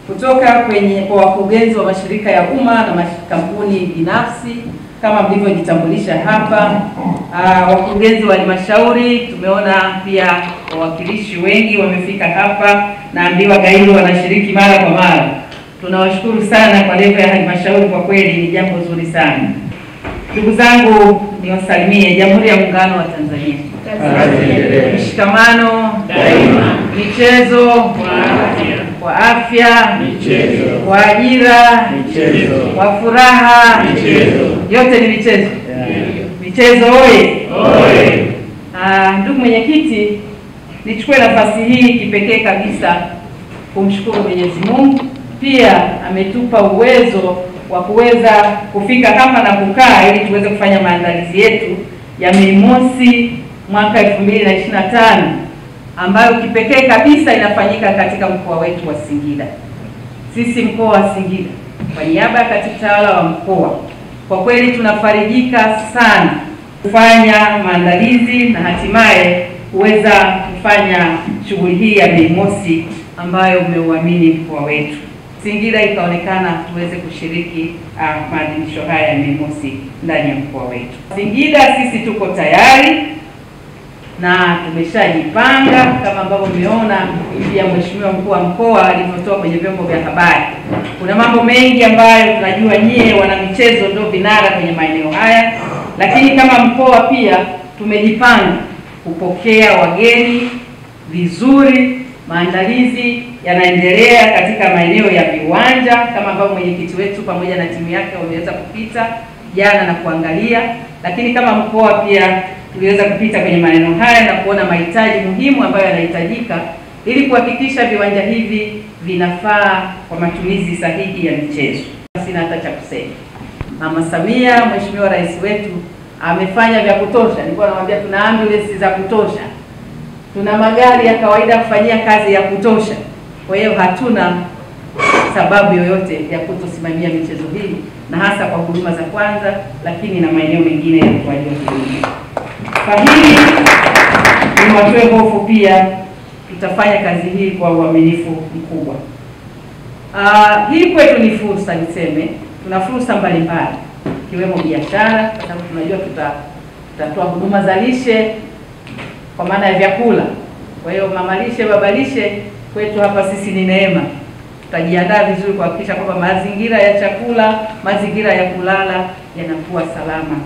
kutoka kwa wakurugenzi wa mashirika ya umma na makampuni binafsi kama mlivyojitambulisha hapa. Wakurugenzi wa halmashauri, tumeona pia wawakilishi wengi wamefika hapa, naambiwa Gairo wanashiriki mara kwa mara. Tunawashukuru sana kwa level ya halmashauri, kwa kweli ni jambo zuri sana. Ndugu zangu, niwasalimie. Jamhuri ya Muungano wa Tanzania. Mshikamano daima. Michezo kwa afya, michezo kwa ajira, michezo kwa furaha, michezo yote ni michezo. Michezo oye! Ndugu mwenyekiti, nichukue nafasi hii kipekee kabisa kumshukuru Mwenyezi Mungu, pia ametupa uwezo wa kuweza kufika hapa na kukaa ili tuweze kufanya maandalizi yetu ya Mei Mosi mwaka 2025 ambayo kipekee kabisa inafanyika katika mkoa wetu wa Singida. Sisi mkoa wa Singida, kwa niaba ya katibu tawala wa mkoa, kwa kweli tunafarijika sana kufanya maandalizi na hatimaye kuweza kufanya shughuli hii ya Mei Mosi ambayo umeuamini mkoa wetu. Singida ikaonekana tuweze kushiriki maadhimisho haya ya Mei Mosi ndani ya mkoa wetu. Singida sisi tuko tayari na tumeshajipanga kama ambavyo umeona pia Mheshimiwa Mkuu wa Mkoa alivyotoa kwenye vyombo vya habari. Kuna mambo mengi ambayo tunajua nyie wana michezo ndio vinara kwenye maeneo haya, lakini kama mkoa pia tumejipanga kupokea wageni vizuri. Maandalizi yanaendelea katika maeneo ya viwanja kama ambavyo mwenyekiti wetu pamoja na timu yake wameweza kupita jana na kuangalia, lakini kama mkoa pia tuliweza kupita kwenye maeneo haya na kuona mahitaji muhimu ambayo yanahitajika ili kuhakikisha viwanja hivi vinafaa kwa matumizi sahihi ya michezo. Sina hata cha kusema. Mama Samia, Mheshimiwa Rais wetu, amefanya vya kutosha. Nilikuwa namwambia tuna ambulance za kutosha, tuna magari ya kawaida kufanyia kazi ya kutosha. Kwa hiyo hatuna sababu yoyote ya kutosimamia michezo hii, na hasa kwa huduma za kwanza, lakini na maeneo mengine ya utoaji wa huduma. Kwa hili ni watoe hofu, pia tutafanya kazi hii kwa uaminifu mkubwa. Hii kwetu ni fursa, niseme tuna fursa mbalimbali ikiwemo biashara, kwa sababu tunajua tutatoa huduma za lishe kwa maana ya vyakula. Kwa hiyo mama lishe, baba lishe kwetu hapa sisi ni neema. Tutajiandaa vizuri kuhakikisha kwamba mazingira ya chakula, mazingira ya kulala yanakuwa salama.